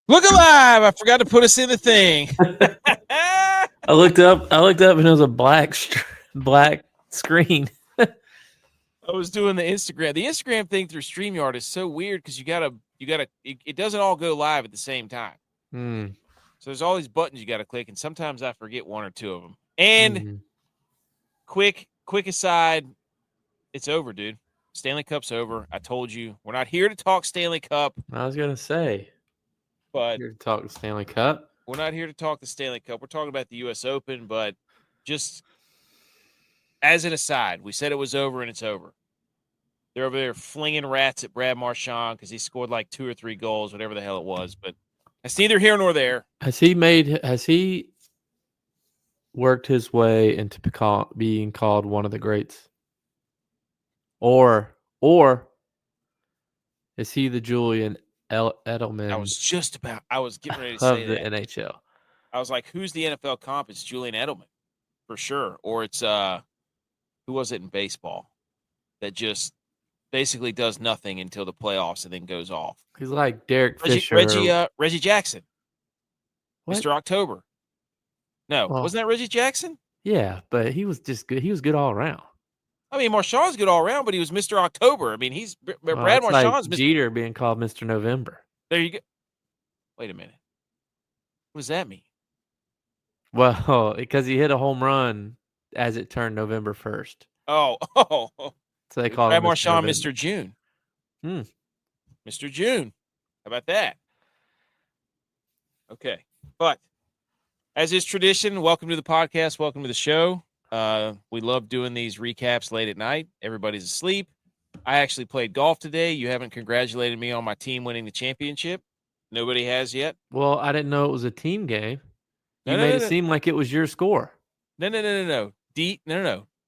Look alive! I forgot to put us in the thing. I looked up, and it was a black screen. I was doing the Instagram. The Instagram thing through StreamYard is so weird because you gotta. It doesn't all go live at the same time. Mm. So there's all these buttons you got to click, and sometimes I forget one or two of them. And quick aside, it's over, dude. Stanley Cup's over. I told you we're not here to talk Stanley Cup. I was gonna say, but here to talk the Stanley Cup. We're not here to talk the Stanley Cup. We're talking about the U.S. Open, but just as an aside, we said it was over, and it's over. They're over there flinging rats at Brad Marchand because he scored like 2 or 3 goals, whatever the hell it was. But it's neither here nor there. Has he worked his way into being called one of the greats? Or is he the Julian Edelman? I was getting ready to say of the NHL. I was like, who's the NFL comp? It's Julian Edelman for sure. Or it's who was it in baseball that just basically does nothing until the playoffs and then goes off? He's like Derek Fisher. Reggie Jackson. What? Mr. October. No, wasn't that Reggie Jackson? Yeah, but he was just good. He was good all around. I mean, Marchand's good all around, but he was Mr. October. I mean, he's Brad Marchand's like Jeter being called Mr. November. There you go. Wait a minute. What does that mean? Well, because he hit a home run as it turned November 1st. Oh. So they call Brad him Marchand Mr. June. Mr. June. How about that? Okay. But as is tradition, welcome to the podcast. Welcome to the show. We love doing these recaps late at night. Everybody's asleep. I actually played golf today. You haven't congratulated me on my team winning the championship. Nobody has yet. Well, I didn't know it was a team game. You made it seem like it was your score. No. No.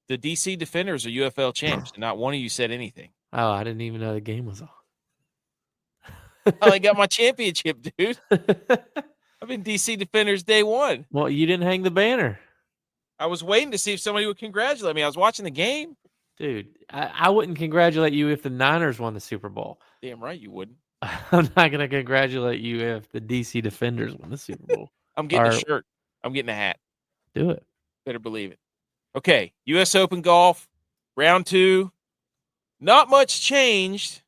The DC Defenders are UFL champs, and not one of you said anything. Oh, I didn't even know the game was on. I got my championship, dude. I've been DC Defenders day one. Well, you didn't hang the banner. I was waiting to see if somebody would congratulate me. I was watching the game. Dude, I wouldn't congratulate you if the Niners won the Super Bowl. Damn right you wouldn't. I'm not going to congratulate you if the DC Defenders won the Super Bowl. I'm getting a shirt. I'm getting a hat. Do it. Better believe it. Okay, U.S. Open golf, round 2. Not much changed,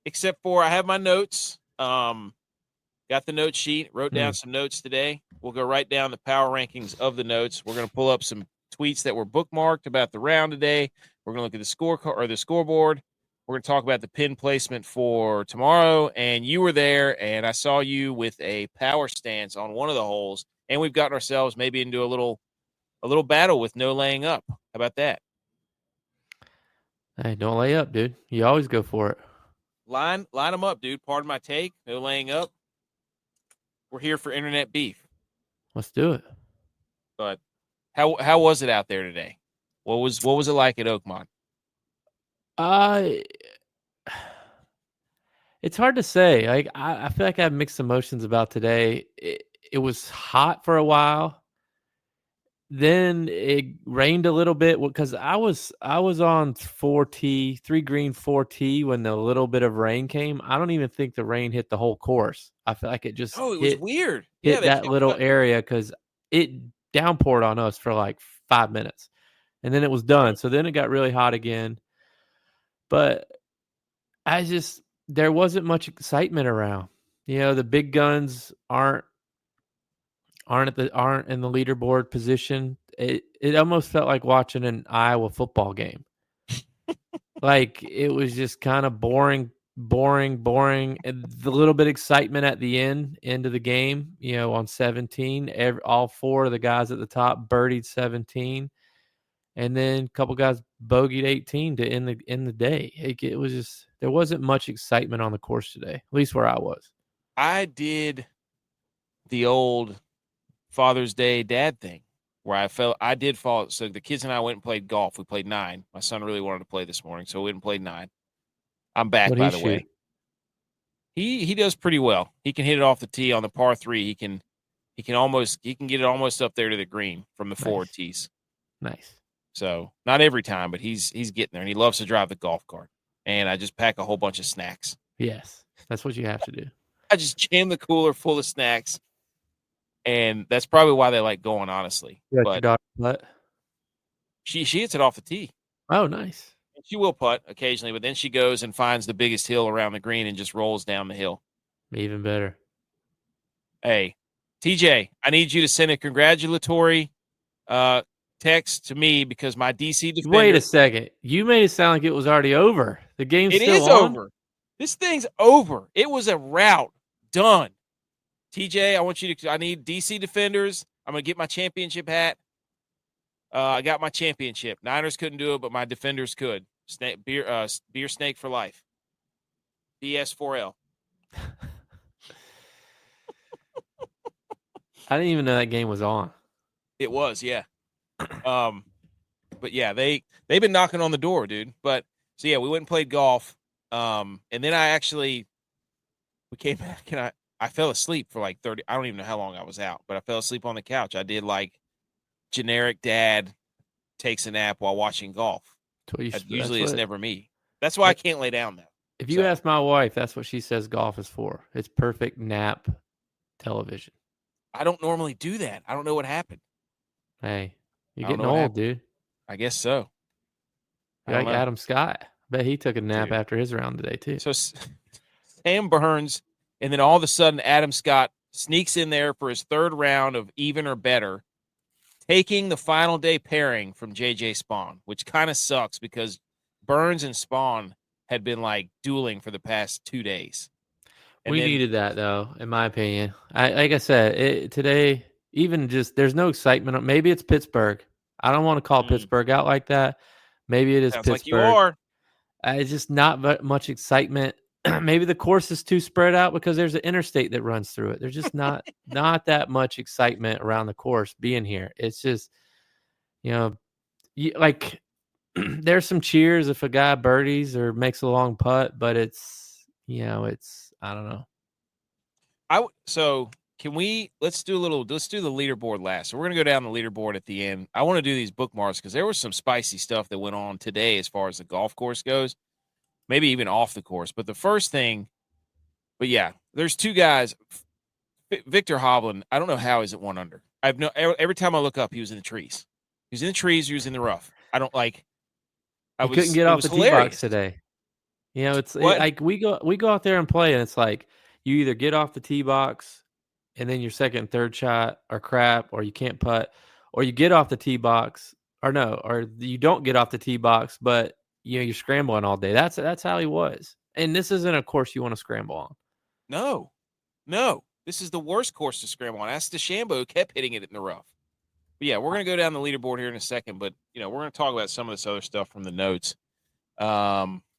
except for I have my notes. Got the note sheet. Wrote down some notes today. We'll go right down the power rankings of the notes. We're going to pull up some tweets that were bookmarked about the round today. We're going to look at the scoreboard. We're going to talk about the pin placement for tomorrow. And you were there, and I saw you with a power stance on one of the holes. And we've gotten ourselves maybe into a little battle with no laying up. How about that? Hey, don't lay up, dude. You always go for it. Line them up, dude. Pardon my take. No laying up. We're here for internet beef. Let's do it. But how was it out there today? What was it like at Oakmont? It's hard to say. Like I feel like I have mixed emotions about today. It was hot for a while. Then it rained a little bit because I was on 4T, 3 green 4T when the little bit of rain came. I don't even think the rain hit the whole course. I feel like it just was weird. Hit that little area because it downpoured on us for like 5 minutes, and then it was done. So then it got really hot again. But there wasn't much excitement around. You know, the big guns aren't in the leaderboard position. It almost felt like watching an Iowa football game. Like it was just kind of boring. And the little bit of excitement at the end of the game, you know, on 17, all 4 of the guys at the top birdied 17, and then a couple guys bogeyed 18 to end the day. It was just, there wasn't much excitement on the course today, at least where I was. I did the old Father's Day dad thing where I did fall. So the kids and I went and played golf. We played 9. My son really wanted to play this morning, so we went and played 9. I'm back, by the way. He does pretty well. He can hit it off the tee on the par 3. He can get it almost up there to the green from the forward tees. Nice. So not every time, but he's getting there, and he loves to drive the golf cart. And I just pack a whole bunch of snacks. Yes, that's what you have to do. I just jam the cooler full of snacks, and that's probably why they like going, honestly. You got your But daughter putt? she hits it off the tee. Oh, nice. She will putt occasionally, but then she goes and finds the biggest hill around the green and just rolls down the hill. Even better. Hey, TJ, I need you to send a congratulatory text to me because my DC defender. Wait a second. You made it sound like it was already over. The game's It still is on? over. This thing's over. It was a rout. Done. TJ, I need DC defenders. I'm going to get my championship hat. I got my championship. Niners couldn't do it, but my defenders could. Beer snake for life. BS4L. I didn't even know that game was on. It was, yeah. But yeah, they've been knocking on the door, dude. But so yeah, we went and played golf. And then we came back and I fell asleep for like 30. I don't even know how long I was out, but I fell asleep on the couch. I did like generic dad takes a nap while watching golf. Usually it's never me. That's why I can't lay down though. If you ask my wife, that's what she says golf is for. It's perfect nap television. I don't normally do that. I don't know what happened. Hey, you're getting old, dude. I guess so. You're like Adam Scott. I bet he took a nap after his round today, too. So Sam Burns, and then all of a sudden Adam Scott sneaks in there for his third round of even or better, taking the final day pairing from JJ Spaun, which kind of sucks because Burns and Spaun had been like dueling for the past 2 days. We needed that, though, in my opinion. Like I said, today, even just there's no excitement. Maybe it's Pittsburgh. I don't want to call Pittsburgh out like that. Maybe it is Pittsburgh. Like you are. It's just not much excitement. Maybe the course is too spread out because there's an interstate that runs through it. There's just not that much excitement around the course being here. It's just, like there's some cheers if a guy birdies or makes a long putt, but it's I don't know. So let's do the leaderboard last. So we're going to go down the leaderboard at the end. I want to do these bookmarks because there was some spicy stuff that went on today as far as the golf course goes, maybe even off the course. But the first thing, there's two guys. Victor Hovland, I don't know how he's at 1 under. Every time I look up, he was in the trees. He was in the trees. He was in the rough. I don't like. He couldn't get off the tee box today. It's like we go out there and play, and it's like you either get off the tee box, and then your second and third shot are crap, or you can't putt, or you get off the tee box, or you don't get off the tee box, but you're scrambling all day. That's how he was, and this isn't a course you want to scramble on. No, this is the worst course to scramble on. Ask DeChambeau, who kept hitting it in the rough. But yeah, we're gonna go down the leaderboard here in a second, but we're gonna talk about some of this other stuff from the notes.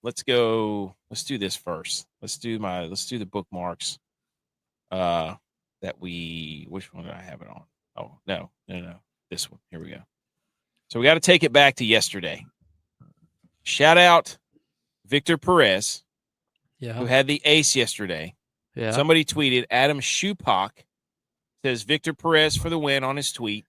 Let's do this first. Let's do the bookmarks. Which one did I have it on? Oh, no. This one. Here we go. So we got to take it back to yesterday. Shout out Victor Perez, who had the ace yesterday. Yeah. Somebody tweeted, Adam Schupak says Victor Perez for the win on his tweet.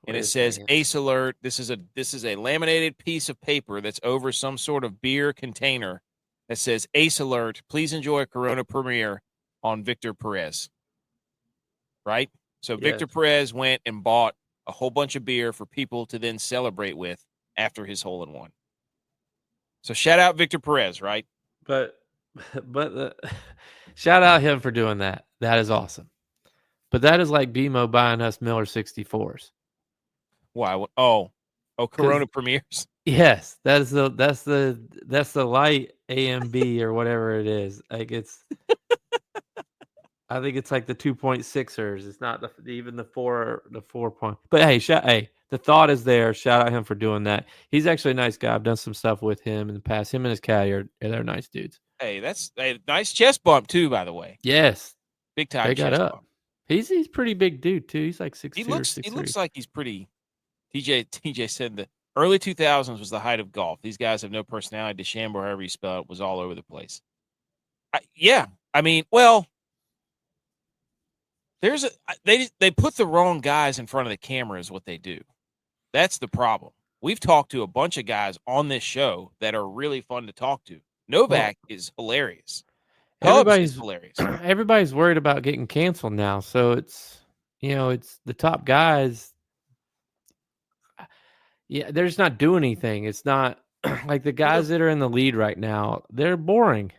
And it says ace alert. This is a laminated piece of paper that's over some sort of beer container that says ace alert. Please enjoy a Corona premiere on Victor Perez. Right? So Victor Perez went and bought a whole bunch of beer for people to then celebrate with after his hole-in-one. So shout out Victor Perez, right? But shout out him for doing that. That is awesome. But that is like BMO buying us Miller 64s. Why? Oh, Corona premieres. Yes, that's the light AMB or whatever it is. Like I think it's like the 2.6ers. It's not even the 4 point. But hey, the thought is there. Shout out him for doing that. He's actually a nice guy. I've done some stuff with him in the past. Him and his caddy they're nice dudes. Hey, that's a nice chest bump too, by the way. Yes, big time chest bump. He's pretty big dude too. He's like 6'2" or 6'3". He looks like he's pretty. TJ said the early 2000s was the height of golf. These guys have no personality. DeChambeau, however you spell it, was all over the place. They put the wrong guys in front of the camera is what they do. That's the problem. We've talked to a bunch of guys on this show that are really fun to talk to. Novak is hilarious. Hubs is everybody's hilarious. everybody's worried about getting canceled now. So it's it's the top guys. Yeah, they're just not doing anything. It's not like the guys that are in the lead right now. They're boring.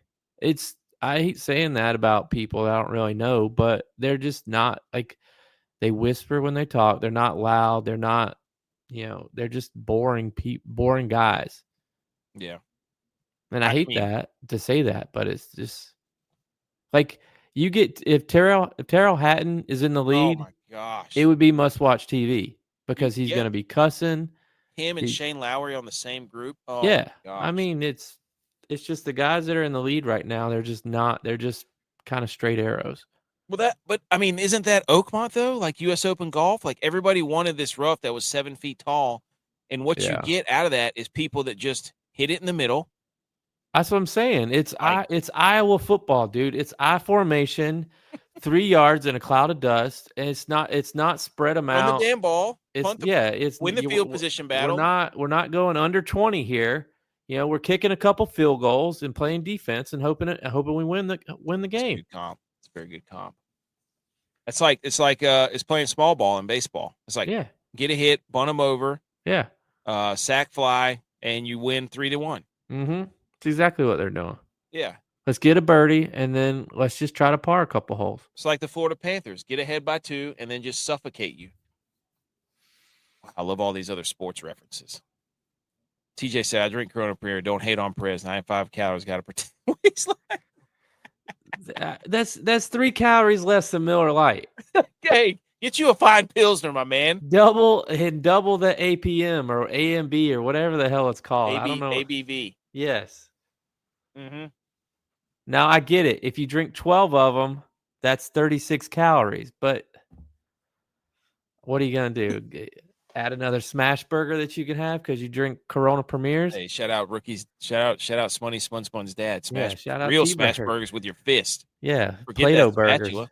I hate saying that about people that I don't really know, but they're just not like they whisper when they talk. They're not loud. They're not, they're just boring guys. Yeah. And I hate that to say that, but it's just like you get if Terrell Hatton is in the Oh lead, my gosh. it would be must watch TV because he's going to be cussing. Him and Shane Lowry on the same group. Oh Yeah. my gosh. I mean, it's just the guys that are in the lead right now. They're just not. They're just kind of straight arrows. Well, but I mean, isn't that Oakmont though? Like U.S. Open golf, like everybody wanted this rough that was 7 feet tall, and what you get out of that is people that just hit it in the middle. That's what I'm saying. It's Iowa football, dude. It's I formation, 3 yards in a cloud of dust, and it's not spread them out. On the damn ball. It's win the field position battle. We're not going under 20 here. We're kicking a couple field goals and playing defense and hoping we win the game. It's a good comp. It's a very good comp. It's like playing small ball in baseball. It's like get a hit, bunt them over, sack fly, and you win 3-1. Mm-hmm. It's exactly what they're doing. Yeah. Let's get a birdie and then let's just try to par a couple holes. It's like the Florida Panthers. Get ahead by 2 and then just suffocate you. I love all these other sports references. TJ said, I drink Corona Premier. Don't hate on Perez. 95 calories. Got to protect what he's like. That's 3 calories less than Miller Lite. Okay, get you a fine Pilsner, my man. Double the APM or AMB or whatever the hell it's called. I don't know. ABV. Yes. Mm-hmm. Now I get it. If you drink 12 of them, that's 36 calories. But what are you gonna do? Add another smash burger that you can have because you drink Corona Premiers? Hey, shout out rookies. Shout out Spunny Spun's dad. Shout out real smash burgers with your fist. Yeah, Forget Play-Doh that burgers.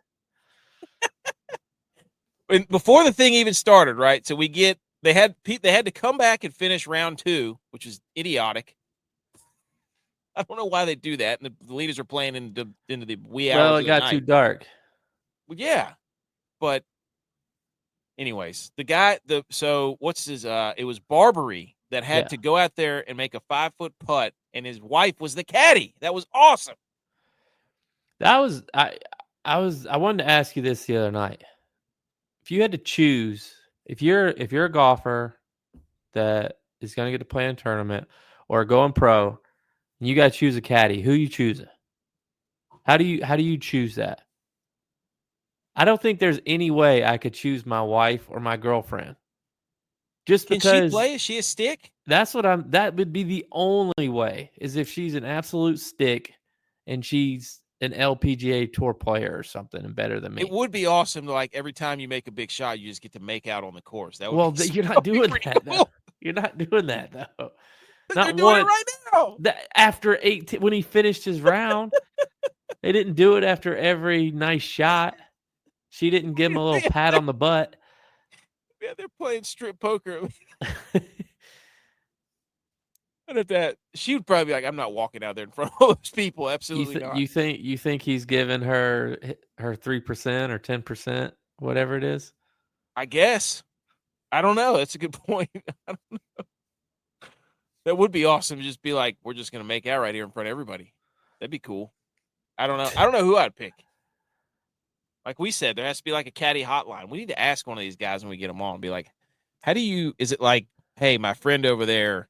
And before the thing even started, right? So they had to come back and finish round 2, which is idiotic. I don't know why they do that. And the leaders are playing into the wee hours. Well, it got too dark. Well, yeah, but anyways, what's his? It was Barbary that had to go out there and make a 5-foot putt, and his wife was the caddy. That was awesome. That was I wanted to ask you this the other night. If you had to choose, if you're a golfer that is going to get to play in a tournament or going pro, and you got to choose a caddy, who you choosing? How do you choose that? I don't think there's any way I could choose my wife or my girlfriend. Just because. Can she play? Is she a stick? That would be the only way, is if she's an absolute stick and she's an LPGA tour player or something and better than me. It would be awesome to, like, every time you make a big shot, you just get to make out on the course. You're not doing that, though. You're not doing that, though. They're doing it right now. After 18, when he finished his round, they didn't do it after every nice shot. She didn't give him a little pat on the butt. Yeah, they're playing strip poker. And at that, she would probably be like, "I'm not walking out there in front of all those people." Absolutely not. You think he's giving her 3% or 10%, whatever it is? I guess. I don't know. That's a good point. I don't know. That would be awesome to just be like, we're just going to make out right here in front of everybody. That'd be cool. I don't know. I don't know who I'd pick. Like we said, there has to be like a caddy hotline. We need to ask one of these guys when we get them on and be like, is it like, hey, my friend over there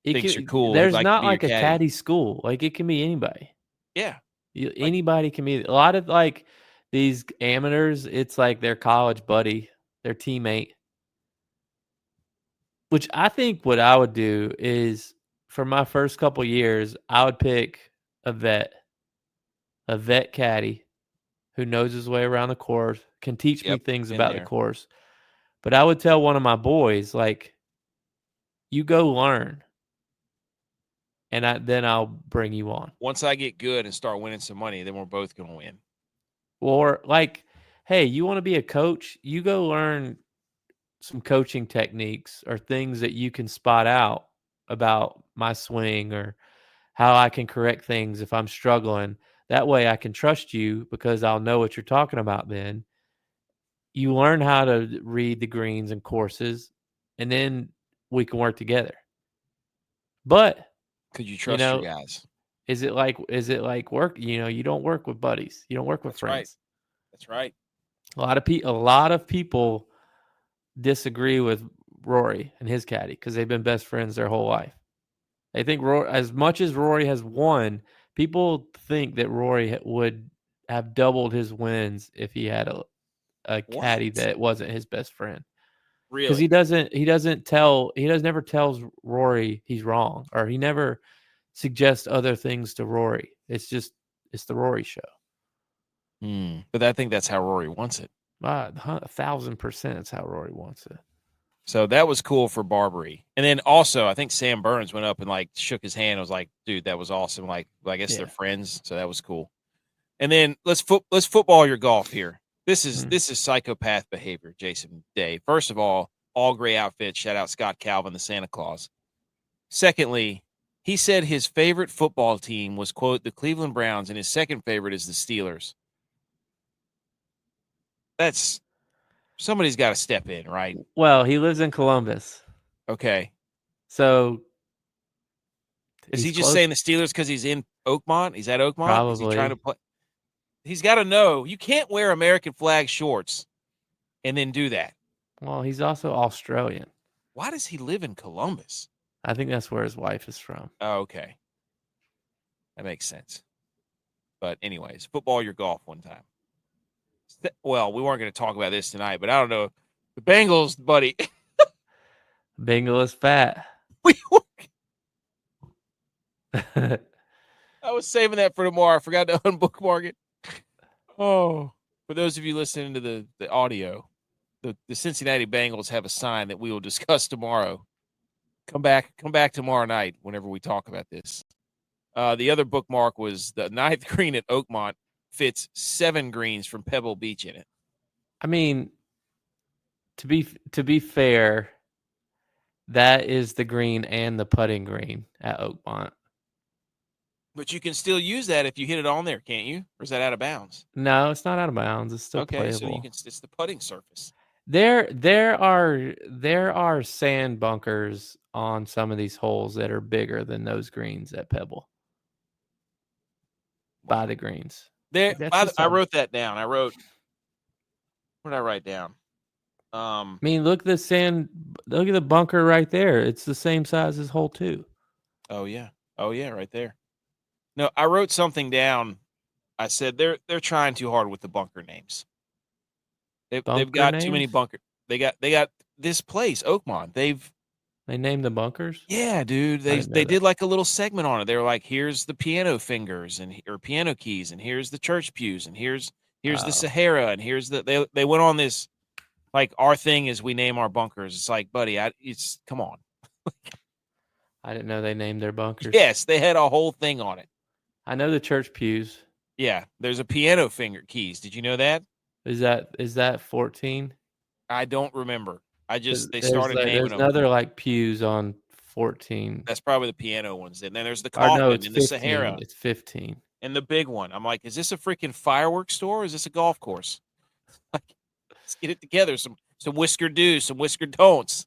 thinks you're cool. There's not like a caddy school. Like it can be anybody. Yeah. Anybody can be. A lot of like these amateurs, it's like their college buddy, their teammate. Which I think what I would do is for my first couple years, I would pick a vet caddy who knows his way around the course, can teach me things about the course. But I would tell one of my boys, like, you go learn, and then I'll bring you on. Once I get good and start winning some money, then we're both going to win. Or like, hey, you want to be a coach? You go learn some coaching techniques or things that you can spot out about my swing or how I can correct things if I'm struggling. That way I can trust you because I'll know what you're talking about then. You learn how to read the greens and courses, and then we can work together. But, Could you you trust your know, guys? is it like work? You don't work with buddies. You don't work with That's right. friends. That's right. A lot of people disagree with Rory and his caddy because they've been best friends their whole life. They think Rory, as much as Rory has won, people think that Rory would have doubled his wins if he had a caddy What? that wasn't his best friend. Because Really? he never tells Rory he's wrong, or he never suggests other things to Rory. It's the Rory show. But I think that's how Rory wants it. 1,000% is how Rory wants it. So that was cool for Barbary. And then also, I think Sam Burns went up and like shook his hand. I was like, dude, that was awesome. Like, I guess they're friends, so that was cool. And then let's football your golf here. This is psychopath behavior, Jason Day. First of all gray outfit. Shout out Scott Calvin, the Santa Claus. Secondly, he said his favorite football team was, quote, the Cleveland Browns, and his second favorite is the Steelers. That's somebody's got to step in, right? Well, he lives in Columbus. Okay. So is he just saying the Steelers because he's in Oakmont? He's at Oakmont? Probably. Is he trying to play? He's got to know you can't wear American flag shorts and then do that. Well, he's also Australian. Why does he live in Columbus? I think that's where his wife is from. Oh, okay. That makes sense. But anyways, football your golf one time. Well, we weren't going to talk about this tonight, but I don't know. The Bengals, buddy. Bengal is fat. I was saving that for tomorrow. I forgot to unbookmark it. Oh, for those of you listening to the audio, the Cincinnati Bengals have a sign that we will discuss tomorrow. Come back tomorrow night whenever we talk about this. The other bookmark was the 9th green at Oakmont fits 7 greens from Pebble Beach in it. I mean, to be fair, that is the green and the putting green at Oakmont. But you can still use that if you hit it on there, can't you? Or is that out of bounds? No, it's not out of bounds. It's still okay, playable. So you can. It's the putting surface. There are sand bunkers on some of these holes that are bigger than those greens at Pebble. By the greens. I wrote that down. What did I write down? I mean, look at the bunker right there. It's the same size as hole 2. Oh yeah, right there. No, I wrote something down. I said they're trying too hard with the bunker names. They've got names? Too many bunker. They got this place, Oakmont. They named the bunkers? Yeah, dude. They did like a little segment on it. They were like, here's the piano fingers or piano keys, and here's the church pews, and here's the Sahara, and here's they went on this like our thing is we name our bunkers. It's like, buddy, come on. I didn't know they named their bunkers. Yes, they had a whole thing on it. I know the church pews. Yeah, there's a piano finger keys. Did you know that? Is that 14? I don't remember. They started naming them. There's another like pews on 14. That's probably the piano ones. And then there's the coffin and 15. The Sahara. It's 15. And the big one. I'm like, is this a freaking fireworks store or is this a golf course? Let's get it together. Some whiskered do's, some whiskered don'ts.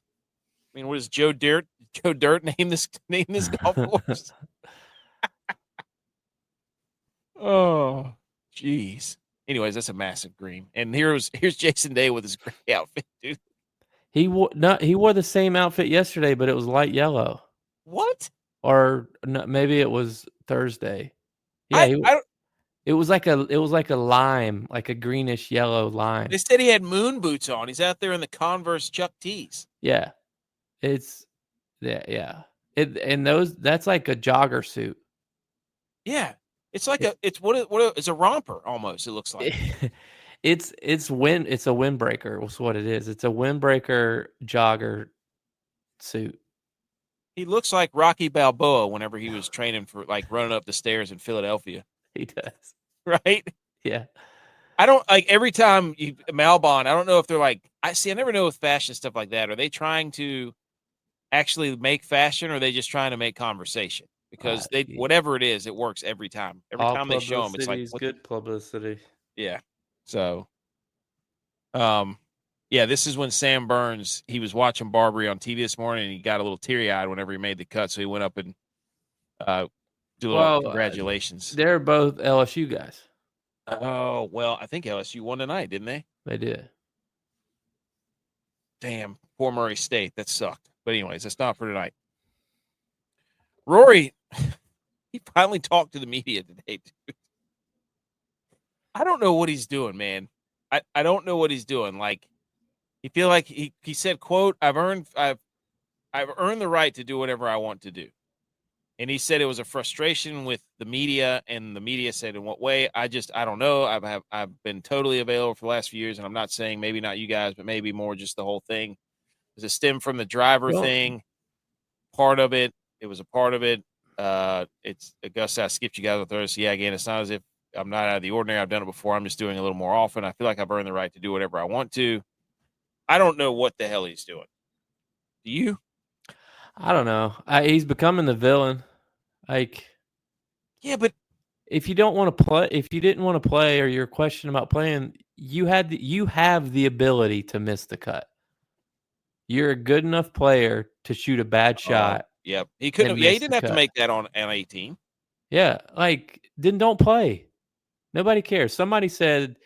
I mean, what does Joe Dirt name this golf course? Oh, jeez. Anyways, that's a massive green. And here's Jason Day with his gray outfit, dude. He wore the same outfit yesterday, but it was light yellow. What? Or no, maybe it was Thursday. Yeah, it was like a lime, like a greenish yellow lime. They said he had moon boots on. He's out there in the Converse Chuck T's. Yeah, that's like a jogger suit. Yeah, it's like it's a romper almost. It looks like. It's a windbreaker. Was what it is. It's a windbreaker jogger suit. He looks like Rocky Balboa whenever he was training for like running up the stairs in Philadelphia. He does, right? Yeah. I don't like every time Malbon. I don't know if they're like. I never know with fashion stuff like that. Are they trying to actually make fashion, or are they just trying to make conversation? because whatever it is, it works every time. Every all time they show him, it's publicity like is good publicity. Yeah. So, yeah, this is when Sam Burns, he was watching Barbary on TV this morning, and he got a little teary-eyed whenever he made the cut, so he went up and do a little congratulations. They're both LSU guys. Oh, well, I think LSU won tonight, didn't they? They did. Damn, poor Murray State. That sucked. But anyways, that's not for tonight. Rory, he finally talked to the media today, dude. I don't know what he's doing, man. I don't know what he's doing. Like, he feel like he said, quote, I've earned the right to do whatever I want to do. And he said it was a frustration with the media, and the media said, in what way? I don't know. I've been totally available for the last few years, and I'm not saying maybe not you guys, but maybe more just the whole thing. Does it stem from the driver thing? Part of it. It was a part of it. It's Augusta. I skipped you guys on Thursday. Yeah, again, it's not as if I'm not out of the ordinary. I've done it before. I'm just doing it a little more often. I feel like I've earned the right to do whatever I want to. I don't know what the hell he's doing. Do you? I don't know. He's becoming the villain. Like, yeah, but if you don't want to play, if you didn't want to play, or you're questioning about playing, you have the ability to miss the cut. You're a good enough player to shoot a bad shot. Yep. He couldn't. Yeah, he didn't have to make that on an 18. Yeah, like, then don't play. Nobody cares. Somebody said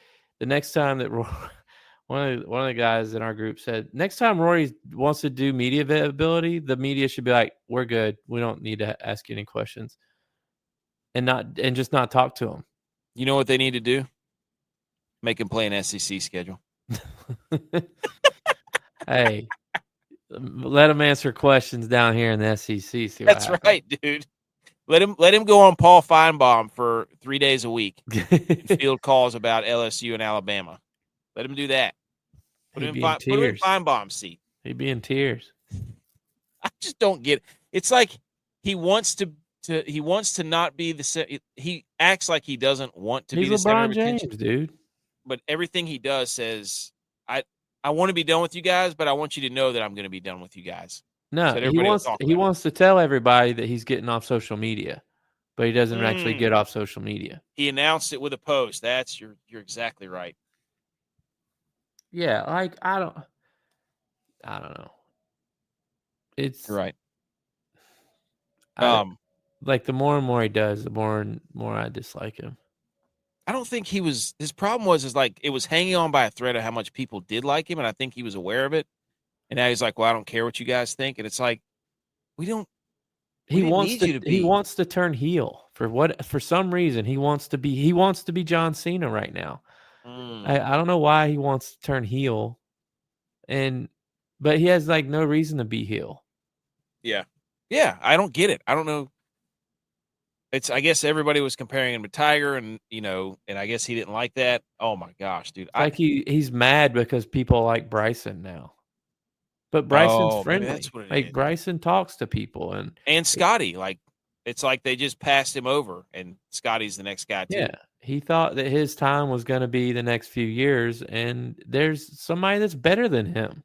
the next time that one of the guys in our group said, next time Rory wants to do media availability, the media should be like, we're good. We don't need to ask you any questions. And just not talk to him. You know what they need to do? Make him play an SEC schedule. Hey, let him answer questions down here in the SEC. That's right, dude. Let him go on Paul Feinbaum for 3 days a week. Field calls about LSU and Alabama. Let him do that. Put him in Feinbaum's seat. He'd be in tears. I just don't get it. It's like he wants to not be the. He acts like he doesn't want to be the center of attention, dude. But everything he does says, I want to be done with you guys, but I want you to know that I'm going to be done with you guys. No, so he wants to tell everybody that he's getting off social media, but he doesn't actually get off social media. He announced it with a post. You're exactly right. Yeah, like I don't know. It's right. Like the more and more he does, the more and more I dislike him. I don't think his problem was like it was hanging on by a thread of how much people did like him, and I think he was aware of it. And now he's like, well, I don't care what you guys think. And it's like, he wants to turn heel for some reason. He wants to be John Cena right now. I don't know why he wants to turn heel, but he has like no reason to be heel. Yeah. Yeah. I don't get it. I don't know. I guess everybody was comparing him to Tiger, and and I guess he didn't like that. Oh my gosh, dude. He's mad because people like Bryson now. But Bryson's friendly. That's what it is. Bryson talks to people and Scotty. Like, it's like they just passed him over, and Scotty's the next guy too. Yeah, he thought that his time was going to be the next few years, and there's somebody that's better than him.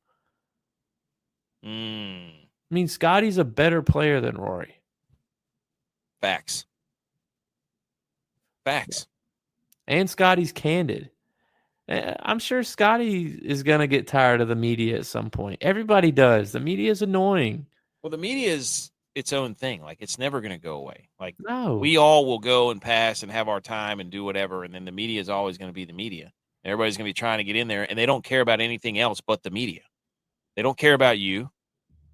I mean, Scotty's a better player than Rory. Facts. And Scotty's candid. I'm sure Scotty is going to get tired of the media at some point. Everybody does. The media is annoying. Well, the media is its own thing. Like, it's never going to go away. Like, no. We all will go and pass and have our time and do whatever, and then the media is always going to be the media. Everybody's going to be trying to get in there, and they don't care about anything else but the media. They don't care about you.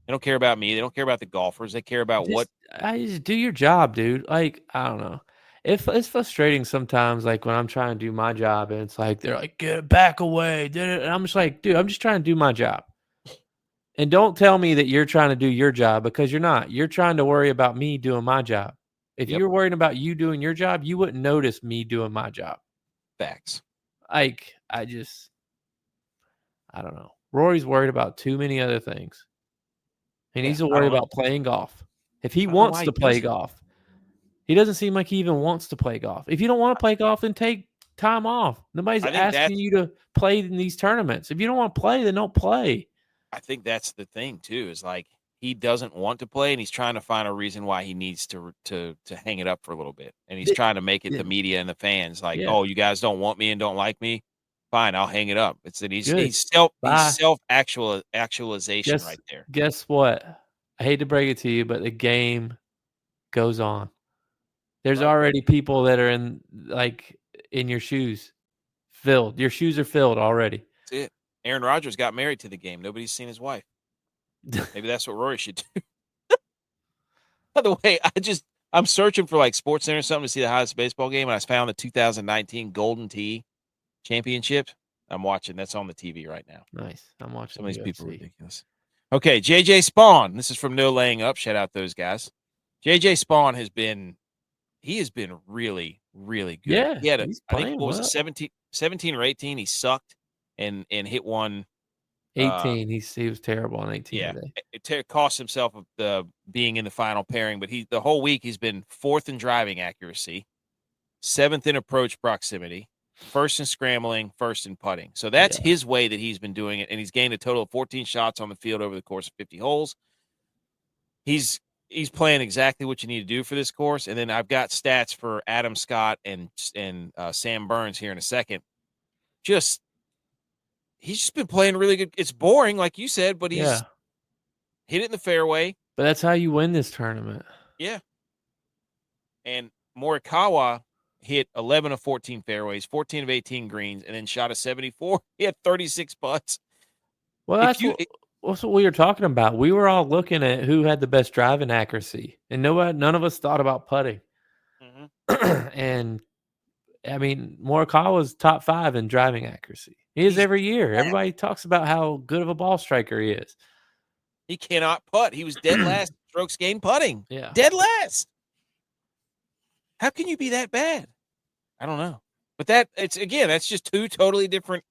They don't care about me. They don't care about the golfers. They care about just do your job, dude. Like, I don't know. It's frustrating sometimes, like when I'm trying to do my job and it's like they're like, get back away. And I'm just like, dude, I'm just trying to do my job. And don't tell me that you're trying to do your job, because you're not. You're trying to worry about me doing my job. If you're worrying about you doing your job, you wouldn't notice me doing my job. Facts. Like, I don't know. Rory's worried about too many other things. He needs to worry about playing golf. If he wants to play golf. He doesn't seem like he even wants to play golf. If you don't want to play golf, then take time off. Nobody's asking you to play in these tournaments. If you don't want to play, then don't play. I think that's the thing, too, is like he doesn't want to play, and he's trying to find a reason why he needs to hang it up for a little bit. And he's trying to make it the media and the fans like, oh, you guys don't want me and don't like me. Fine, I'll hang it up. It's that he's self actualization right there. Guess what? I hate to break it to you, but the game goes on. There's already people that are in your shoes, filled. Your shoes are filled already. That's it. Aaron Rodgers got married to the game. Nobody's seen his wife. Maybe that's what Rory should do. By the way, I'm searching for like Sports Center or something to see the highest baseball game, and I found the 2019 Golden Tee Championship. I'm watching. That's on the TV right now. Nice. I'm watching. Some of these people are ridiculous. Okay, JJ Spaun. This is from No Laying Up. Shout out those guys. JJ Spaun has been really, really good. Yeah, he had he's playing what was it, 17 or 18? He sucked and hit one. 18. He was terrible on 18. Yeah, it cost himself the being in the final pairing. But the whole week he's been 4th in driving accuracy, 7th in approach proximity, 1st in scrambling, 1st in putting. So that's his way that he's been doing it, and he's gained a total of 14 shots on the field over the course of 50 holes. He's playing exactly what you need to do for this course. And then I've got stats for Adam Scott and Sam Burns here in a second. He's just been playing really good. It's boring, like you said, but he's hit it in the fairway. But that's how you win this tournament. Yeah. And Morikawa hit 11 of 14 fairways, 14 of 18 greens, and then shot a 74. He had 36 putts. Well, that's what we were talking about. We were all looking at who had the best driving accuracy, and none of us thought about putting. Mm-hmm. And I mean, Morikawa's top 5 in driving accuracy. He is every year. Everybody talks about how good of a ball striker he is. He cannot putt. He was dead last strokes gained putting. Yeah, dead last. How can you be that bad? I don't know. But that's just two totally different.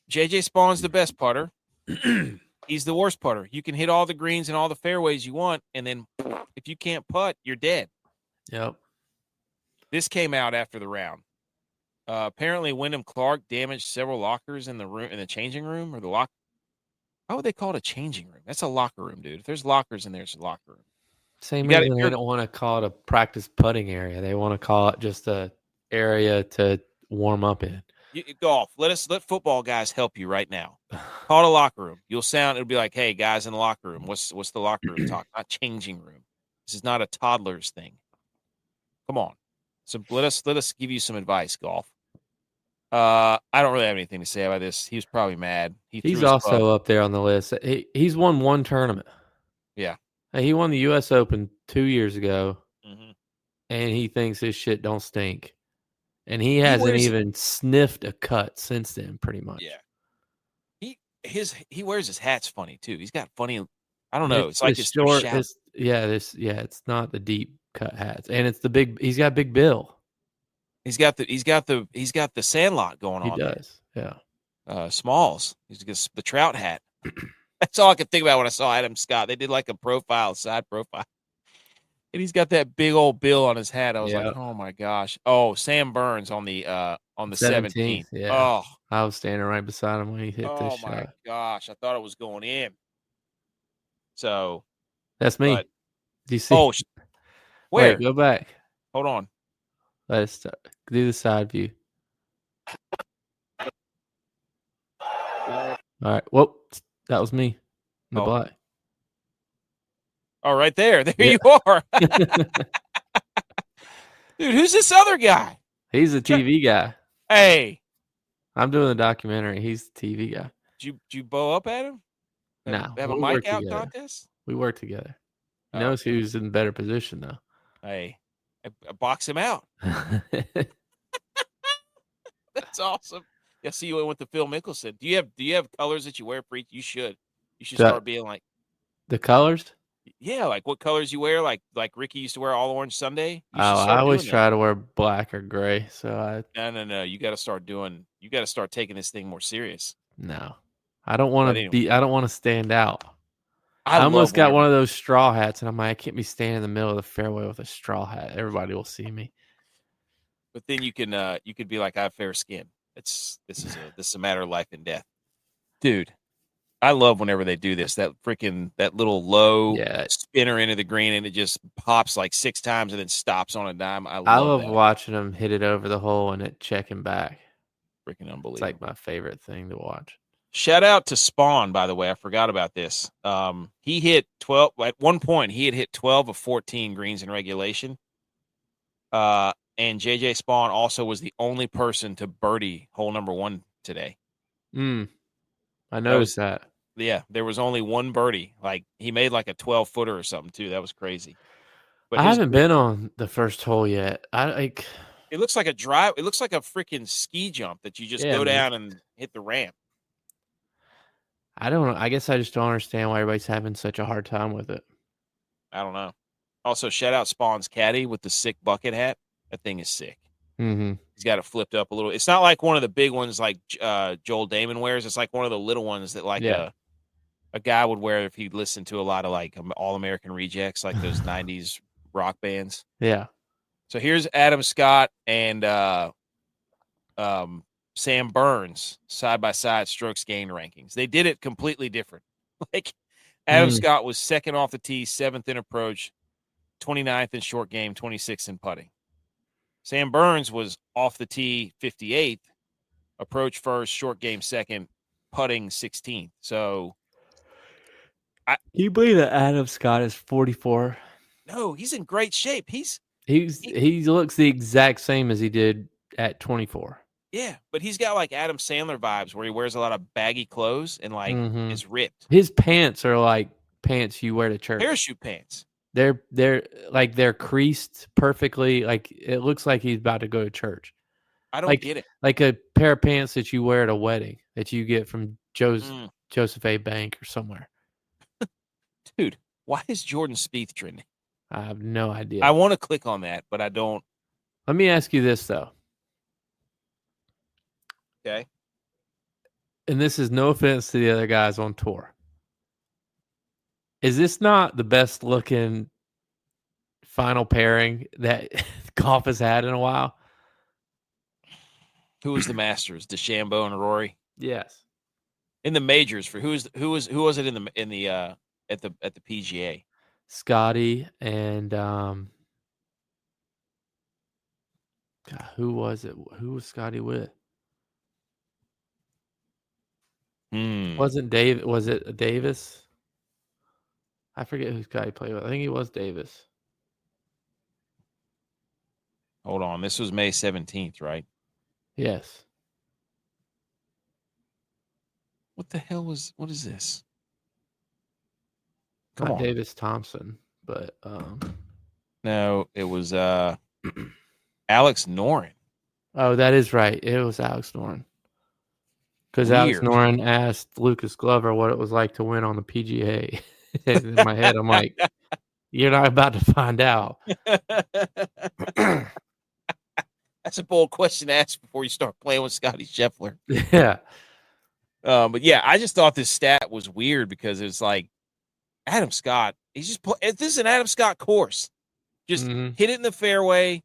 JJ Spawn's the best putter. He's the worst putter. You can hit all the greens and all the fairways you want, and then if you can't putt, you're dead. Yep. This came out after the round. Apparently, Wyndham Clark damaged several lockers in the changing room, or the lock. How would they call it a changing room? That's a locker room, dude. If there's lockers in there, it's a locker room. Same reason they don't want to call it a practice putting area. They want to call it just a area to warm up in. Golf. Let football guys help you right now. Call it a locker room. It'll be like, hey, guys in the locker room. What's the locker room talk? Not changing room. This is not a toddler's thing. Come on. So let us give you some advice, golf. I don't really have anything to say about this. He was probably mad. He's also up there on the list. He's won one tournament. Yeah. He won the U.S. Open 2 years ago, and he thinks his shit don't stink. And he hasn't even sniffed a cut since then, pretty much. Yeah. He wears his hats funny too. He's got funny. I don't know. It's like this short. It's not the deep cut hats, and it's the big. He's got big bill. He's got the Sandlot going on. He does. There. Yeah. Smalls. He's got the trout hat. That's all I could think about when I saw Adam Scott. They did like a side profile. And he's got that big old bill on his hat. I was like, oh my gosh. Oh, Sam Burns on the 17th. Yeah. Oh, I was standing right beside him when he hit this shot. Oh my gosh. I thought it was going in. So that's me. Do you see? Oh, where? Wait, go back. Hold on. Let's do the side view. All right. Whoop. That was me in the black. Oh, right there. There you are. Dude, who's this other guy? He's a TV guy. Hey. I'm doing the documentary. He's the TV guy. Did you bow up at him? No. Have a mic out contest? We work together. He knows who's in better position, though. Hey. I box him out. That's awesome. Yeah, see, you went with the Phil Mickelson. Do you have colors that you wear for each? You should start being like the colors. Yeah, like what colors you wear, like Ricky used to wear all orange Sunday. I always try to wear black or gray. So no. You got to start taking this thing more serious. No, I don't want to be. I don't want to stand out. I almost got one of those straw hats, and I'm like, I can't be standing in the middle of the fairway with a straw hat. Everybody will see me. But then you could be like, I have fair skin. This is a matter of life and death, dude. I love whenever they do this. That little low Yeah. spinner into the green, and it just pops like 6 times and then stops on a dime. I I love love that. watching them hit it over the hole and it checking back. Freaking unbelievable. It's like my favorite thing to watch. Shout out to Spaun, by the way. I forgot about this. He hit 12 at one point. He had hit 12 of 14 greens in regulation. And JJ Spaun also was the only person to birdie hole number 1 today. I noticed that. Yeah, there was only one birdie. Like he made like a 12-footer or something too. That was crazy. But I haven't been on the first hole yet. It looks like a drive. It looks like a freaking ski jump that you just go down and hit the ramp. I don't know. I guess I just don't understand why everybody's having such a hard time with it. I don't know. Also, shout out Spawn's caddy with the sick bucket hat. That thing is sick. Mm-hmm. He's got it flipped up a little. It's not like one of the big ones like Joel Damon wears. It's like one of the little ones that like a guy would wear if he listened to a lot of like All American Rejects, like those 90s rock bands. Yeah. So here's Adam Scott and Sam Burns side by side strokes gained rankings. They did it completely different. Like Adam Scott was second off the tee, 7th in approach, 29th in short game, 26th in putting. Sam Burns was off the tee, 58th, approach first, short game second, putting 16th. So can you believe that Adam Scott is 44? No, he's in great shape. He looks the exact same as he did at 24. Yeah, but he's got like Adam Sandler vibes where he wears a lot of baggy clothes and like is ripped. His pants are like pants you wear to church. Parachute pants. They're creased perfectly. Like it looks like he's about to go to church. I don't get it. Like a pair of pants that you wear at a wedding that you get from Joseph A. Bank or somewhere. Dude, why is Jordan Spieth trending? I have no idea. I want to click on that, but I don't. Let me ask you this though. Okay. And this is no offense to the other guys on tour. Is this not the best looking final pairing that golf has had in a while? Who was the Masters? DeChambeau and Rory? Yes. In the majors for who was it in the at the PGA? Scotty and God, who was it? Who was Scotty with? Wasn't Dave? Was it Davis? I forget who Scotty played with. I think he was Davis. Hold on. This was May 17th, right? Yes. What the hell what is this? Come on. Davis Thompson, but no, it was Alex Noren. Oh, that is right. It was Alex Noren. Because Alex Noren asked Lucas Glover what it was like to win on the PGA. In my head, I'm like, you're not about to find out. That's a bold question to ask before you start playing with Scotty Scheffler. Yeah. But yeah, I just thought this stat was weird because it's like Adam Scott. He's just this is an Adam Scott course. Just hit it in the fairway.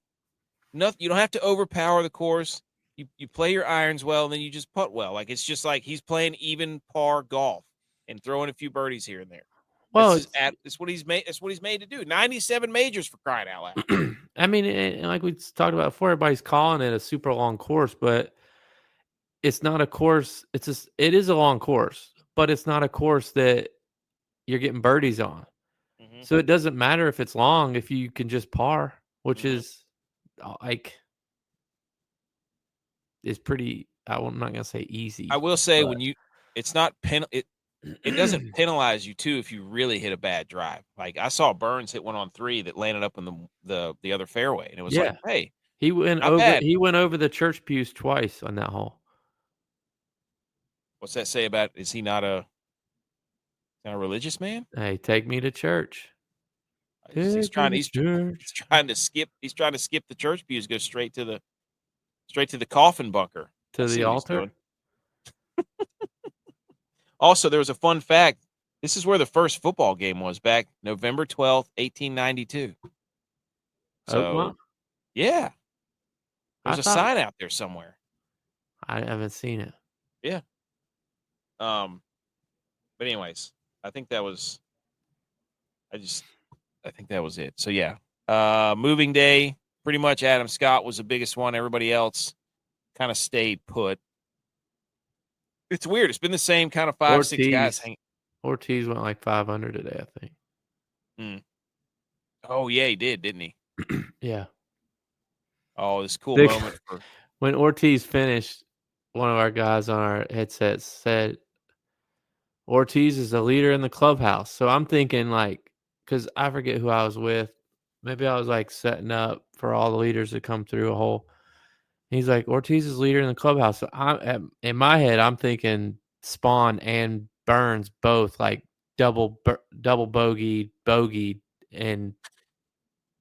Nothing. You don't have to overpower the course. You play your irons well, and then you just putt well. Like it's just like he's playing even par golf and throwing a few birdies here and there. Well, it's what he's made. It's what he's made to do. 97 majors for crying out loud. I mean, like we talked about before, everybody's calling it a super long course, but it's not a course. It is a long course, but it's not a course that you're getting birdies on. Mm-hmm. So it doesn't matter if it's long if you can just par, which is like is pretty. I'm not gonna say easy. I will say it's not it doesn't penalize you too if you really hit a bad drive. Like I saw Burns hit one on 3 that landed up in the other fairway, and it was like, hey, he went over. Bad. He went over the church pews twice on that hole. What's that say about? Is he not a religious man? Hey, take me to church. He's trying to skip the church pews, go straight to the coffin bunker to the altar. Also, there was a fun fact. This is where the first football game was back November 12th, 1892. So, Oakmont? Yeah. There's a sign out there somewhere. I haven't seen it. Yeah. But anyways, I think that was. I think that was it. So yeah, moving day. Pretty much, Adam Scott was the biggest one. Everybody else kind of stayed put. It's weird. It's been the same kind of 5-6 guys hanging. Ortiz went like 500 today, I think. Mm. Oh yeah, he did, didn't he? Yeah. Oh, this cool moment for when Ortiz finished. One of our guys on our headsets said Ortiz is a leader in the clubhouse. So I'm thinking like, because I forget who I was with. Maybe I was like setting up for all the leaders to come through a hole. He's like, Ortiz is leader in the clubhouse. So in my head, I'm thinking Spaun and Burns both like double bogeyed, and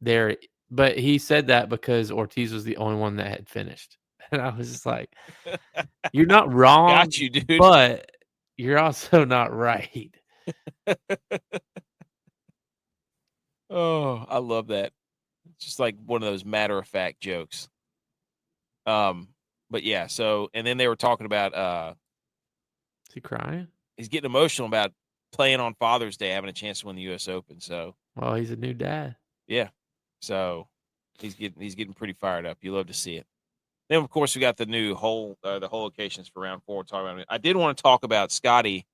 there. But he said that because Ortiz was the only one that had finished, and I was just like, "You're not wrong, got you, dude." But you're also not right. Oh, I love that. It's just like one of those matter-of-fact jokes. But yeah, so and then they were talking about Is he crying? He's getting emotional about playing on Father's Day, having a chance to win the US Open. So well, he's a new dad. Yeah. So he's getting pretty fired up. You love to see it. Then of course we got the new hole locations for round 4 talking about. I did want to talk about Scotty,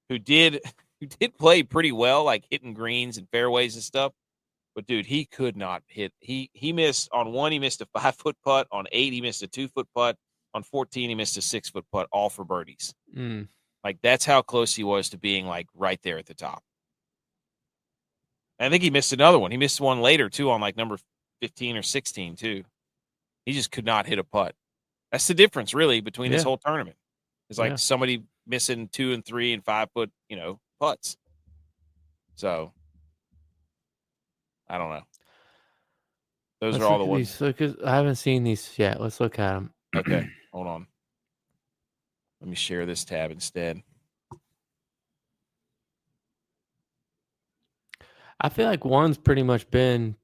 who did play pretty well, like hitting greens and fairways and stuff. But dude, he could not hit. He missed on 1. He missed a 5-foot putt. On 8, he missed a 2-foot putt. On 14, he missed a 6-foot putt, all for birdies. Like that's how close he was to being like right there at the top. And I think he missed another one. He missed one later too, on like number 15 or 16 too. He just could not hit a putt. That's the difference, really, between this whole tournament. It's like somebody missing 2 and 3 and 5-foot, putts. So I don't know. Those are all the ones. I haven't seen these yet. Let's look at them. Okay, hold on. Let me share this tab instead. I feel like one's pretty much been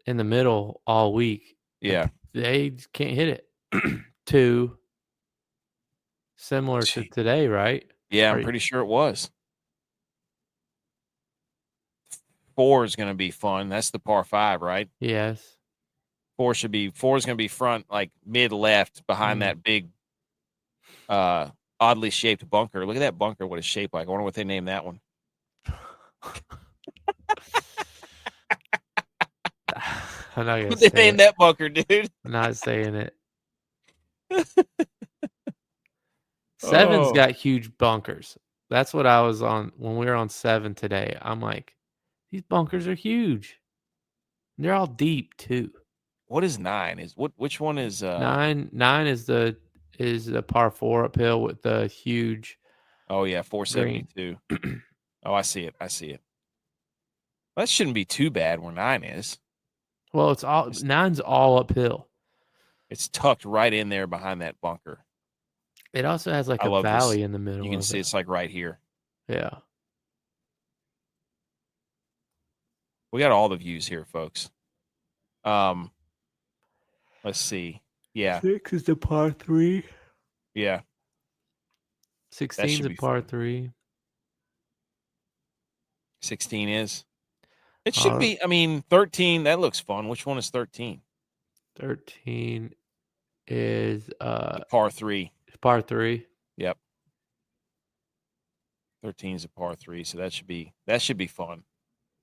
in the middle all week. Yeah. They can't hit it. 2, similar to today, right? Yeah, I'm pretty sure it was. 4 is going to be fun. That's the par 5, right? Yes. 4 is going to be front, like mid left behind that big, oddly shaped bunker. Look at that bunker. What it's shaped like. I wonder what they named that one. I'm not gonna say they named that bunker, dude. I'm not saying it. 7's got huge bunkers. That's what I was on when we were on 7 today. I'm like, these bunkers are huge. They're all deep too. What is 9? Which one is 9 is the par 4 uphill with the huge. Oh yeah, 472. Oh, I see it. That shouldn't be too bad where 9 is. Well, 9's all uphill. It's tucked right in there behind that bunker. It also has like a valley in the middle. You can see it's like right here. Yeah. We got all the views here, folks. Let's see. Yeah. 6 is the par 3. Yeah. 16 is a par 3. 16 is. It should be. I mean, 13. That looks fun. Which one is 13? 13 is par 3. Par 3. Yep. 13 is a par 3, so that should be fun.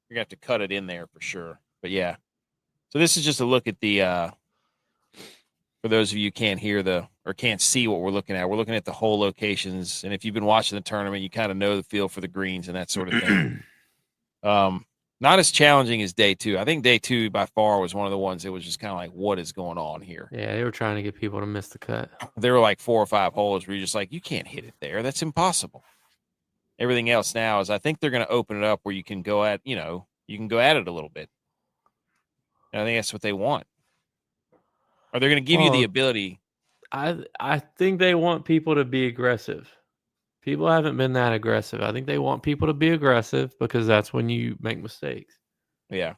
You're gonna have to cut it in there for sure. But yeah. So this is just a look at the for those of you who can't hear or can't see what we're looking at. We're looking at the hole locations, and if you've been watching the tournament, you kind of know the feel for the greens and that sort of thing. Not as challenging as day 2. I think day 2 by far was one of the ones that was just kind of like, what is going on here? Yeah, they were trying to get people to miss the cut. There were like 4 or 5 holes where you're just like, you can't hit it there. That's impossible. Everything else now is I think they're going to open it up where you can go at, you can go at it a little bit. And I think that's what they want. Or they're going to give you the ability. I think they want people to be aggressive. People haven't been that aggressive. I think they want people to be aggressive because that's when you make mistakes. Yeah.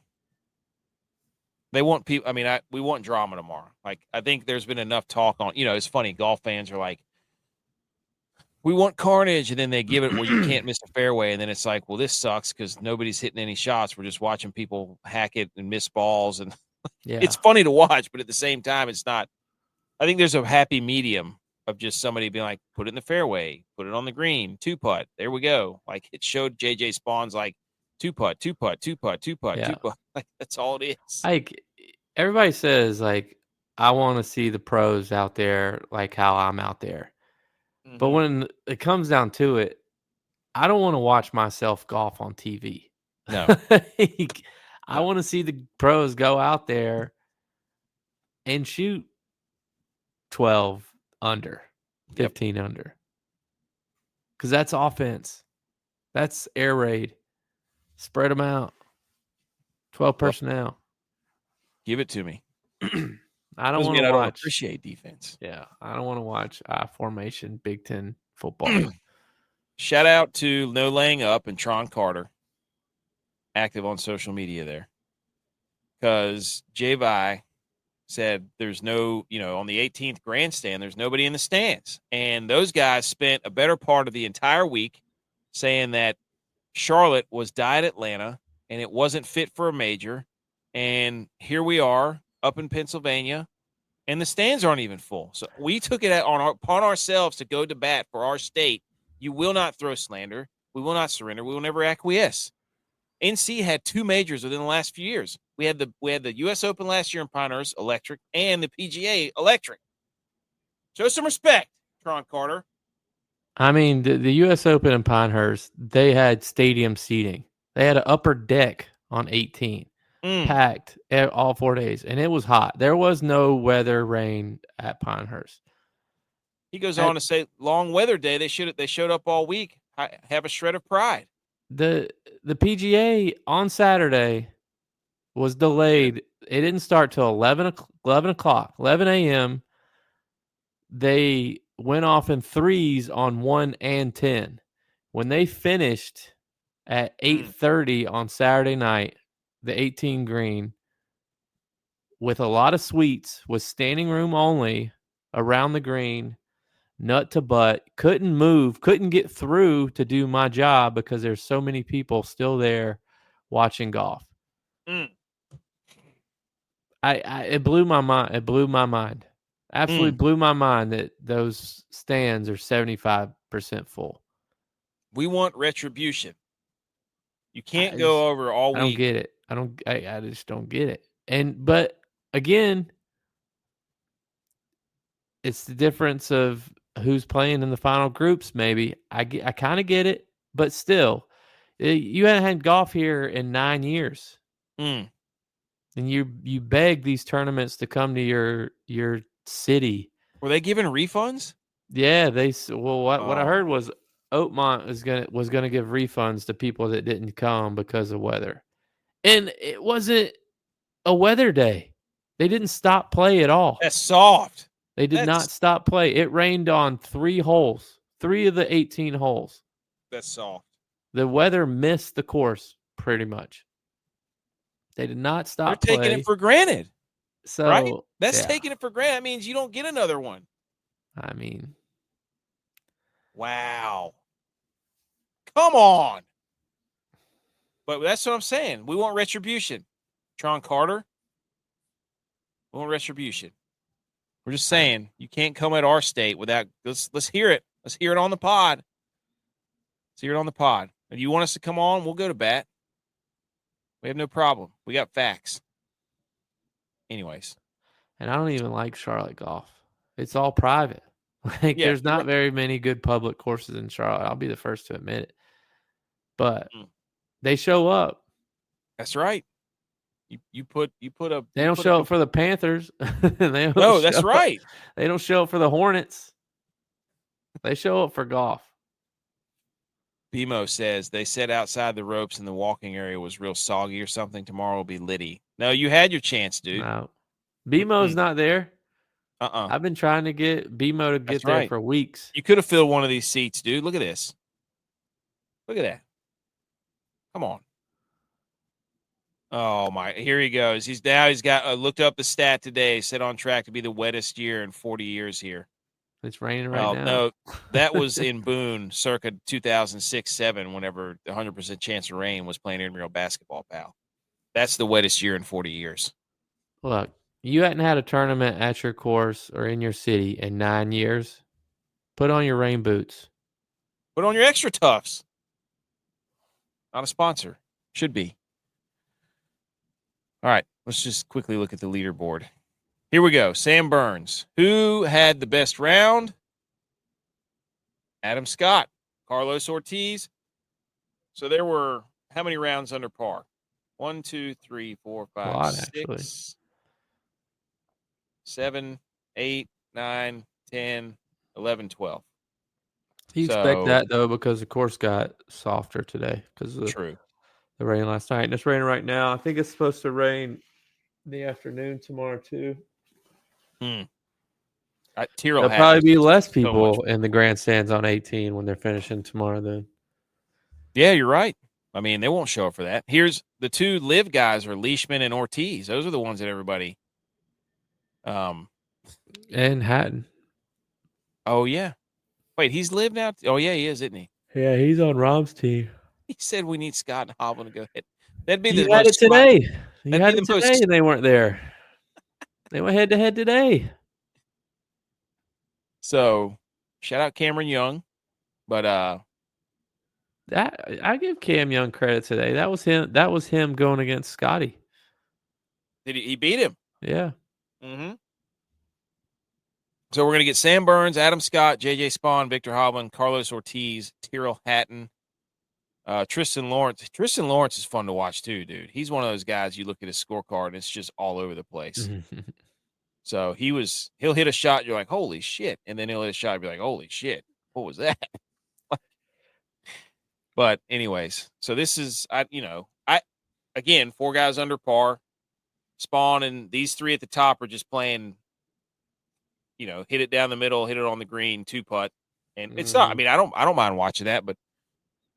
They want people. I mean, we want drama tomorrow. Like, I think there's been enough talk on, it's funny. Golf fans are like, we want carnage, and then they give it where you can't miss a fairway, and then it's like, well, this sucks because nobody's hitting any shots. We're just watching people hack it and miss balls, and Yeah. it's funny to watch, but at the same time, it's not. I think there's a happy medium of just somebody being like, put it in the fairway, put it on the green, 2-putt. There we go. Like it showed JJ Spawn's like 2-putt, 2-putt, 2-putt, 2-putt, Yeah. 2-putt. Like that's all it is. Like everybody says, like, I want to see the pros out there like how I'm out there. But when it comes down to it, I don't want to watch myself golf on TV. No. I want to see the pros go out there and shoot 12 under, 15 under. Because that's offense. That's air raid. Spread them out. 12 personnel. Give it to me. I don't want to I watch. don't appreciate defense. Yeah, I don't want to watch formation Big Ten football. Shout out to No Laying Up and Tron Carter, active on social media there. Because J-Vi said there's no, on the 18th grandstand, there's nobody in the stands. And those guys spent a better part of the entire week saying that Charlotte was dyed Atlanta and it wasn't fit for a major. And here we are up in Pennsylvania, and the stands aren't even full. So we took it upon ourselves to go to bat for our state. You will not throw slander. We will not surrender. We will never acquiesce. NC had 2 majors within the last few years. We had the U.S. Open last year in Pinehurst, electric, and the PGA, electric. Show some respect, Tron Carter. I mean, the U.S. Open in Pinehurst, they had stadium seating. They had an upper deck on 18, packed all 4 days, and it was hot. There was no weather, rain at Pinehurst. He goes on to say, long weather day. They showed up all week. Have a shred of pride. The PGA on Saturday was delayed. It didn't start till 11 a.m. They went off in threes on 1 and 10. When they finished at 8:30 on Saturday night, the 18 green, with a lot of suites, with standing room only around the green, nut to butt, couldn't move, couldn't get through to do my job because there's so many people still there watching golf. It blew my mind. It blew my mind. Absolutely blew my mind that those stands are 75% full. We want retribution. You can't go over all week. I don't get it. I just don't get it. But again, it's the difference of who's playing in the final groups. Maybe I kind of get it, but still, you haven't had golf here in 9 years, and you beg these tournaments to come to your city. Were they giving refunds? Yeah, what I heard was Oakmont was gonna give refunds to people that didn't come because of weather, and it wasn't a weather day. They didn't stop play at all. That's soft. They did not stop play. It rained on 3 holes, 3 of the 18 holes. That's soft. The weather missed the course pretty much. They did not stop They're taking it for granted. So right? That's taking it for granted. That means you don't get another one. I mean, wow. Come on. But that's what I'm saying. We want retribution. Tron Carter. We want retribution. We're just saying you can't come at our state without let's hear it. Let's hear it on the pod. Let's hear it on the pod. If you want us to come on, we'll go to bat. We have no problem. We got facts. Anyways. And I don't even like Charlotte golf. It's all private. There's not very many good public courses in Charlotte. I'll be the first to admit it. But they show up. That's right. You put a. They don't show up for the Panthers. That's right. They don't show up for the Hornets. They show up for golf. BMO says they said outside the ropes and the walking area was real soggy or something. Tomorrow will be litty. No, you had your chance, dude. No. BMO's not there. I've been trying to get BMO to get there for weeks. You could have filled one of these seats, dude. Look at this. Look at that. Come on. Oh, my. Here he goes. He's got looked up the stat today. Said on track to be the wettest year in 40 years here. It's raining right Well, now. no, that was in Boone circa 2006-07, whenever the 100% chance of rain was playing intramural basketball, pal. That's the wettest year in 40 years. Look, you hadn't had a tournament at your course or in your city in 9 years. Put on your rain boots. Put on your extra toughs. Not a sponsor. Should be. All right, let's just quickly look at the leaderboard. Here we go. Sam Burns. Who had the best round? Adam Scott. Carlos Ortiz. So there were how many rounds under par? 1, 2, 3, 4, 5, lot, 6, actually. 7, 8, 9, 10, 11, 12. You expect that, though, because the course got softer today because of True. the rain last night. And it's raining right now. I think it's supposed to rain in the afternoon tomorrow, too. There'll probably be less people in the grandstands on 18 when they're finishing tomorrow then. Yeah, you're right. I mean, they won't show up for that. Here's the two live guys are Leishman and Ortiz. Those are the ones that everybody and Hatton. Oh, yeah. Wait, he's live now? Oh, yeah, he is, isn't he? Yeah, he's on Rom's team. He said we need Scott and Hovland to go hit. That'd be You the had most it today. You had be it the today, most- and they weren't there. They went head-to-head today. So, shout out Cameron Young. But I give Cam Young credit today. That was him. That was him going against Scotty. did he beat him? Yeah. Mm-hmm. So we're going to get Sam Burns, Adam Scott, JJ Spaun, Victor Hovland, Carlos Ortiz, Tyrrell Hatton, Tristan Lawrence. Tristan Lawrence is fun to watch too, dude. He's one of those guys you look at his scorecard and it's just all over the place. So he'll hit a shot, you're like, holy shit. And then he'll hit a shot, you're like, holy shit, what was that? But anyways, so this is, again, 4 guys under par. Spawn and these 3 at the top are just playing, hit it down the middle, hit it on the green, 2-putt. And it's not, I mean, I don't mind watching that, but if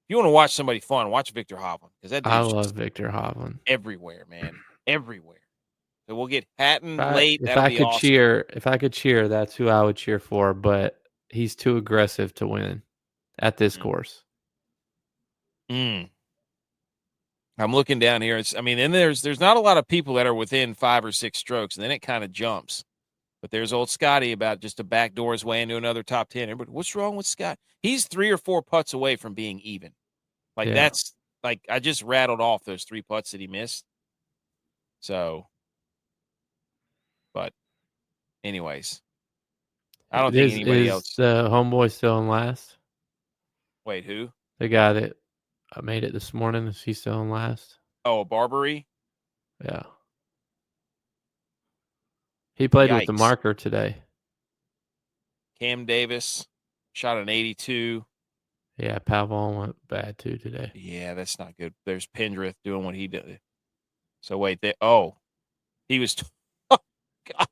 you want to watch somebody fun, watch Victor Hovland. Because that dude's I love Victor Hovland. Everywhere, man. Everywhere. So we'll get Hatton late. If I could cheer, that's who I would cheer for, but he's too aggressive to win at this course. I'm looking down here. And there's not a lot of people that are within 5 or 6 strokes, and then it kind of jumps. But there's old Scotty about just to backdoor his way into another top 10. Everybody, what's wrong with Scott? He's 3 or 4 putts away from being even. That's like I just rattled off those 3 putts that he missed. So, but anyways, I don't think anybody else. Is the homeboy still in last? Wait, who? The guy that made it this morning. Is he still in last? Oh, Barbary? Yeah. He played Yikes. with the marker today. Cam Davis shot an 82. Yeah, Pavon went bad too today. Yeah, that's not good. There's Pendrith doing what he did. So wait, he was. Oh gosh.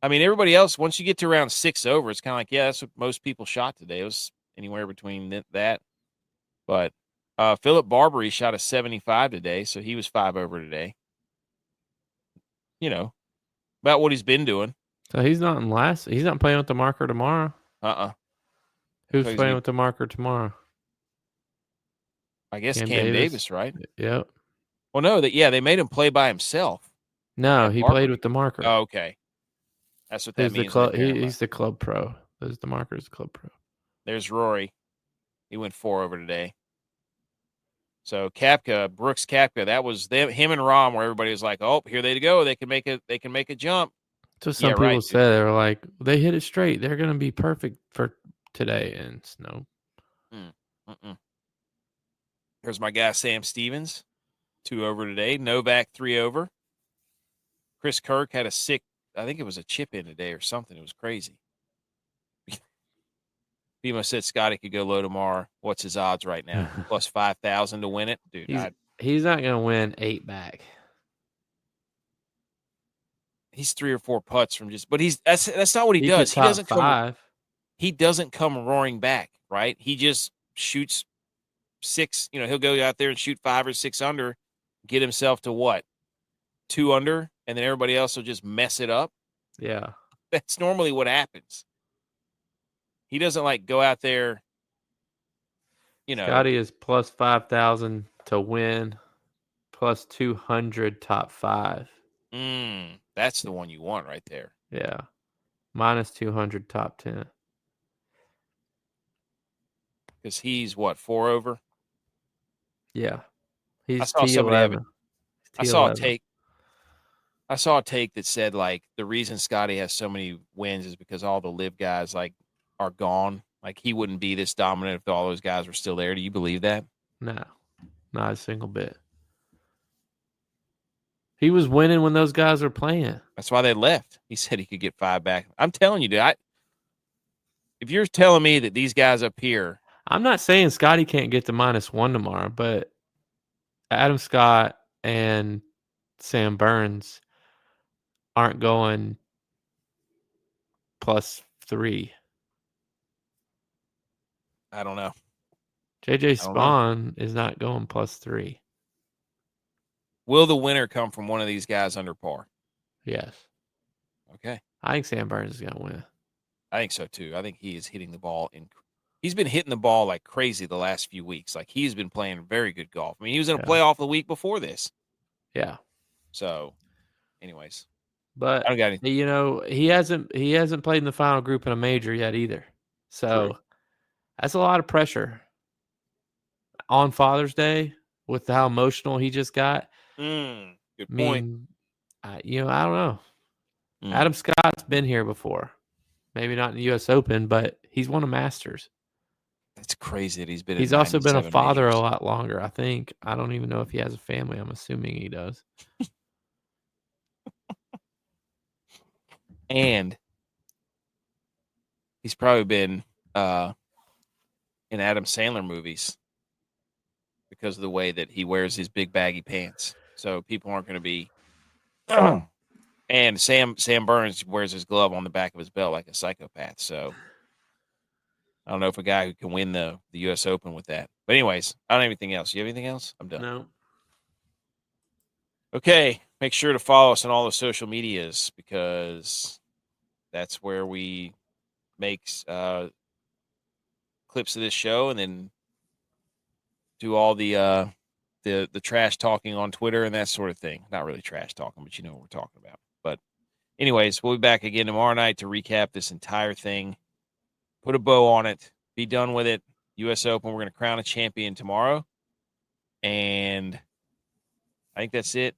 I mean, everybody else. Once you get to around 6 over, it's kind of like, yeah, that's what most people shot today. It was anywhere between that. But Philip Barbary shot a 75 today, so he was 5 over today. About what he's been doing. So he's not in last. He's not playing with the marker tomorrow. Who's playing with the marker tomorrow? I guess Cam Davis, right? Yep. Well, no, they made him play by himself. No, he played with the marker. Oh, okay. That's what that means. He's the club pro. There's the marker is the club pro. There's Rory. He went 4 over today. So Brooks Koepka, that was him and Rahm, where everybody was like, "Oh, here they go. They can make a jump." So some people said they were like, they hit it straight. They're going to be perfect for today, and it's no. Here's my guy Sam Stevens, 2 over today. Novak 3 over. Chris Kirk had I think it was a chip in today or something. It was crazy. Bimo said Scotty could go low tomorrow. What's his odds right now? Plus 5,000 to win it, dude. He's not going to win 8 back. He's 3 or 4 putts from just, but that's not what he does. He doesn't he doesn't come roaring back, right? He just shoots 6. He'll go out there and shoot 5 or 6 under, get himself to what, 2 under, and then everybody else will just mess it up. Yeah. That's normally what happens. He doesn't like go out there, Scotty is plus 5,000 to win, plus 200 top 5. That's the one you want right there. Yeah. Minus 200 top 10. Because he's what, 4 over? Yeah. He's I saw somebody have it. T11. I saw a take that said like the reason Scotty has so many wins is because all the live guys like are gone. Like he wouldn't be this dominant if all those guys were still there. Do you believe that? No, not a single bit. He was winning when those guys were playing. That's why they left. He said he could get 5 back. I'm telling you, dude. If you're telling me that these guys up here, I'm not saying Scotty can't get to -1 tomorrow, but Adam Scott and Sam Burns aren't going +3. I don't know. JJ Spaun is not going +3. Will the winner come from one of these guys under par? Yes. Okay. I think Sam Burns is going to win. I think so too. I think he is hitting the ball he's been hitting the ball like crazy the last few weeks. Like he's been playing very good golf. I mean, he was in a playoff the week before this. Yeah. So, anyways, but I don't got anything. You know, he hasn't played in the final group in a major yet either. So True. That's a lot of pressure on Father's Day with how emotional he just got. Good point. I don't know. Adam Scott's been here before. Maybe not in the U.S. Open, but he's won a Masters. It's crazy that he's been. He's also been a father a lot longer. I think. I don't even know if he has a family. I'm assuming he does. And he's probably been in Adam Sandler movies because of the way that he wears his big baggy pants. So people aren't going to be. And Sam Burns wears his glove on the back of his belt like a psychopath. So I don't know if a guy who can win the U.S. Open with that. But anyways, I don't have anything else. You have anything else? I'm done. No. Okay. Make sure to follow us on all the social medias because that's where we make clips of this show and then do all the trash talking on Twitter and that sort of thing. Not really trash talking, but you know what we're talking about. But anyways, we'll be back again tomorrow night to recap this entire thing. Put a bow on it. Be done with it. U.S. Open. We're going to crown a champion tomorrow. And I think that's it.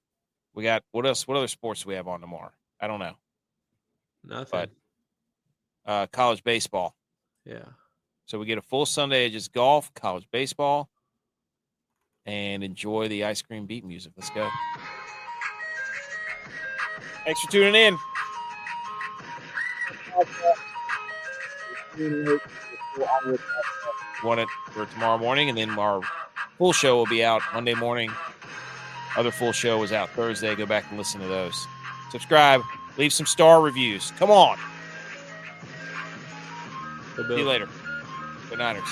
We got what else? What other sports do we have on tomorrow? I don't know. Nothing. But college baseball. Yeah. So we get a full Sunday of just golf, college baseball, and enjoy the ice cream beat music. Let's go. Thanks for tuning in. Want it for tomorrow morning, and then our full show will be out Monday morning. Other full show was out Thursday. Go back and listen to those. Subscribe. Leave some star reviews. Come on. See you later. Good Niners.